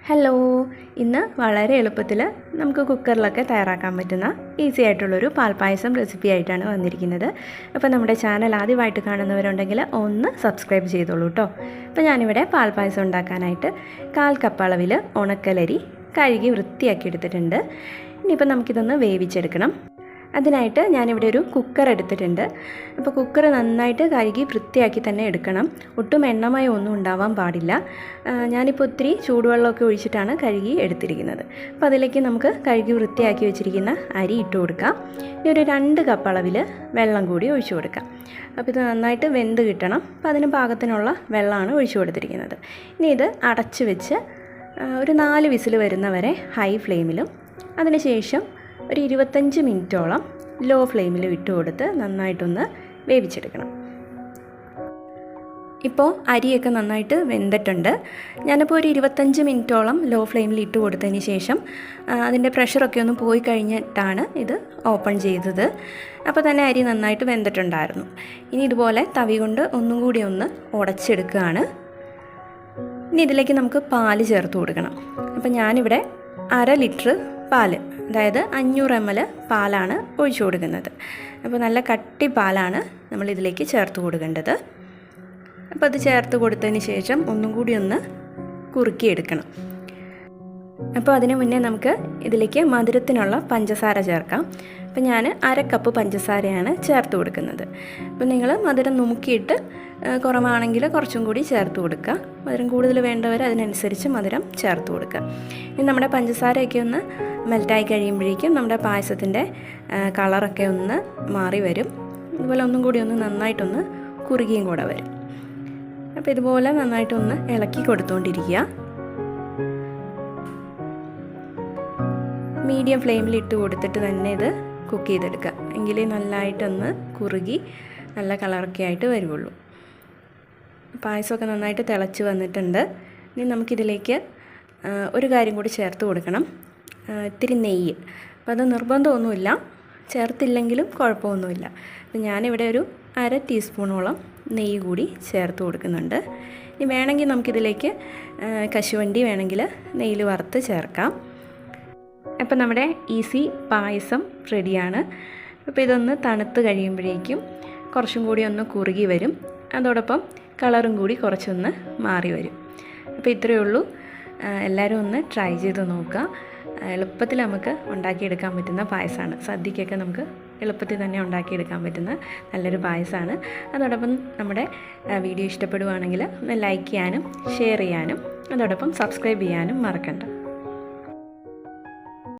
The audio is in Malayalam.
ഹലോ, ഇന്ന് വളരെ എളുപ്പത്തിൽ നമുക്ക് കുക്കറിലൊക്കെ തയ്യാറാക്കാൻ പറ്റുന്ന ഈസി ആയിട്ടുള്ളൊരു പാൽപ്പായസം റെസിപ്പി ആയിട്ടാണ് വന്നിരിക്കുന്നത്. അപ്പോൾ നമ്മുടെ ചാനൽ ആദ്യമായിട്ട് കാണുന്നവരുണ്ടെങ്കിൽ ഒന്ന് സബ്സ്ക്രൈബ് ചെയ്തോളൂ കേട്ടോ. അപ്പോൾ ഞാനിവിടെ പാൽപ്പായസം ഉണ്ടാക്കാനായിട്ട് 1/4 കപ്പ് അളവിൽ ഉണക്കലരി കഴുകി വൃത്തിയാക്കി എടുത്തിട്ടുണ്ട്. ഇനിയിപ്പോൾ നമുക്കിതൊന്ന് വേവിച്ചെടുക്കണം. അതിനായിട്ട് ഞാനിവിടെ ഒരു കുക്കർ എടുത്തിട്ടുണ്ട്. അപ്പോൾ കുക്കർ നന്നായിട്ട് കഴുകി വൃത്തിയാക്കി തന്നെ എടുക്കണം. ഒട്ടും എണ്ണമയം ഒന്നും ഉണ്ടാവാൻ പാടില്ല. ഞാനിപ്പോൾ ഒത്തിരി ചൂടുവെള്ളമൊക്കെ ഒഴിച്ചിട്ടാണ് കഴുകി എടുത്തിരിക്കുന്നത്. അപ്പോൾ അതിലേക്ക് നമുക്ക് കഴുകി വൃത്തിയാക്കി വെച്ചിരിക്കുന്ന അരി ഇട്ട് കൊടുക്കാം. ഇനി ഒരു 2 കപ്പ് അളവിൽ വെള്ളം കൂടി ഒഴിച്ചു കൊടുക്കാം. അപ്പോൾ ഇത് നന്നായിട്ട് വെന്ത് കിട്ടണം. അപ്പോൾ അതിന് പാകത്തിനുള്ള വെള്ളമാണ് ഒഴിച്ചു കൊടുത്തിരിക്കുന്നത്. ഇനി ഇത് അടച്ച് വെച്ച് ഒരു 4 വിസിൽ വരുന്നവരെ ഹൈ ഫ്ലെയിമിലും അതിനുശേഷം ഒരു 25 മിനിറ്റോളം ലോ ഫ്ലെയിമിൽ ഇട്ട് കൊടുത്ത് നന്നായിട്ടൊന്ന് വേവിച്ചെടുക്കണം. ഇപ്പോൾ അരിയൊക്കെ നന്നായിട്ട് വെന്തിട്ടുണ്ട്. ഞാനിപ്പോൾ ഒരു 25 മിനിറ്റോളം ലോ ഫ്ലെയിമിൽ ഇട്ട് കൊടുത്തതിന് ശേഷം അതിൻ്റെ പ്രഷറൊക്കെ ഒന്ന് പോയി കഴിഞ്ഞിട്ടാണ് ഇത് ഓപ്പൺ ചെയ്തത്. അപ്പോൾ തന്നെ അരി നന്നായിട്ട് വെന്തിട്ടുണ്ടായിരുന്നു. ഇനി ഇതുപോലെ തവി കൊണ്ട് ഒന്നും കൂടി ഒന്ന് ഉടച്ചെടുക്കുകയാണ്. ഇനി ഇതിലേക്ക് നമുക്ക് പാല് ചേർത്ത് കൊടുക്കണം. അപ്പോൾ ഞാനിവിടെ 1/2 ലിറ്റർ പാല്, അതായത് 500 ml പാലാണ് ഒഴിച്ചു കൊടുക്കുന്നത്. അപ്പോൾ നല്ല കട്ടി പാലാണ് നമ്മളിതിലേക്ക് ചേർത്ത് കൊടുക്കേണ്ടത്. അപ്പോൾ അത് ചേർത്ത് കൊടുത്തതിന് ശേഷം ഒന്നും കൂടി ഒന്ന് കുറുക്കിയെടുക്കണം. അപ്പോൾ അതിന് മുന്നേ നമുക്ക് ഇതിലേക്ക് മധുരത്തിനുള്ള പഞ്ചസാര ചേർക്കാം. അപ്പോൾ ഞാൻ 1/2 കപ്പ് പഞ്ചസാരയാണ് ചേർത്ത് കൊടുക്കുന്നത്. അപ്പോൾ നിങ്ങൾ മധുരം നുമുക്കിയിട്ട് കുറവാണെങ്കിൽ കുറച്ചും കൂടി ചേർത്ത് കൊടുക്കുക. മധുരം കൂടുതൽ വേണ്ടവർ അതിനനുസരിച്ച് മധുരം ചേർത്ത് കൊടുക്കുക. ഇനി നമ്മുടെ പഞ്ചസാരയൊക്കെ ഒന്ന് മെൽറ്റായി കഴിയുമ്പോഴേക്കും നമ്മുടെ പായസത്തിൻ്റെ കളറൊക്കെ ഒന്ന് മാറി വരും. അതുപോലെ ഒന്നും കൂടി ഒന്ന് നന്നായിട്ടൊന്ന് കുറുകിയും കൂടെ വരും. അപ്പോൾ ഇതുപോലെ നന്നായിട്ടൊന്ന് ഇളക്കി കൊടുത്തുകൊണ്ടിരിക്കുക. മീഡിയം ഫ്ലെയിമിൽ ഇട്ട് കൊടുത്തിട്ട് തന്നെ ഇത് കുക്ക് ചെയ്തെടുക്കുക. എങ്കിലേ നല്ലതായിട്ടൊന്ന് കുറുകി നല്ല കളറൊക്കെ ആയിട്ട് വരുള്ളൂ. പായസമൊക്കെ നന്നായിട്ട് തിളച്ച് വന്നിട്ടുണ്ട്. ഇനി നമുക്കിതിലേക്ക് ഒരു കാര്യം കൂടി ചേർത്ത് കൊടുക്കണം, ഇത്തിരി നെയ്യ്. അപ്പോൾ അത് നിർബന്ധമൊന്നുമില്ല, ചേർത്തില്ലെങ്കിലും കുഴപ്പമൊന്നുമില്ല. അപ്പോൾ ഞാനിവിടെ ഒരു 1/2 ടീസ്പൂണോളം നെയ്യ് കൂടി ചേർത്ത് കൊടുക്കുന്നുണ്ട്. ഇനി വേണമെങ്കിൽ നമുക്കിതിലേക്ക് കശുവണ്ടി വേണമെങ്കിൽ നെയ്യിൽ വറുത്ത് ചേർക്കാം. അപ്പോൾ നമ്മുടെ ഈസി പായസം റെഡിയാണ്. അപ്പോൾ ഇതൊന്ന് തണുത്ത് കഴിയുമ്പോഴേക്കും കുറച്ചും കൂടി ഒന്ന് കുറുകി വരും. അതോടൊപ്പം കളറും കൂടി കുറച്ചൊന്ന് മാറി വരും. അപ്പോൾ ഇത്രയേ ഉള്ളൂ. എല്ലാവരും ഒന്ന് ട്രൈ ചെയ്ത് നോക്കുക. എളുപ്പത്തിൽ നമുക്ക് ഉണ്ടാക്കിയെടുക്കാൻ പറ്റുന്ന പായസമാണ്. സദ്യക്കൊക്കെ നമുക്ക് എളുപ്പത്തിൽ തന്നെ ഉണ്ടാക്കിയെടുക്കാൻ പറ്റുന്ന നല്ലൊരു പായസമാണ്. അതോടൊപ്പം നമ്മുടെ വീഡിയോ ഇഷ്ടപ്പെടുകയാണെങ്കിൽ ഒന്ന് ലൈക്ക് ചെയ്യാനും ഷെയർ ചെയ്യാനും അതോടൊപ്പം സബ്സ്ക്രൈബ് ചെയ്യാനും മറക്കണ്ട.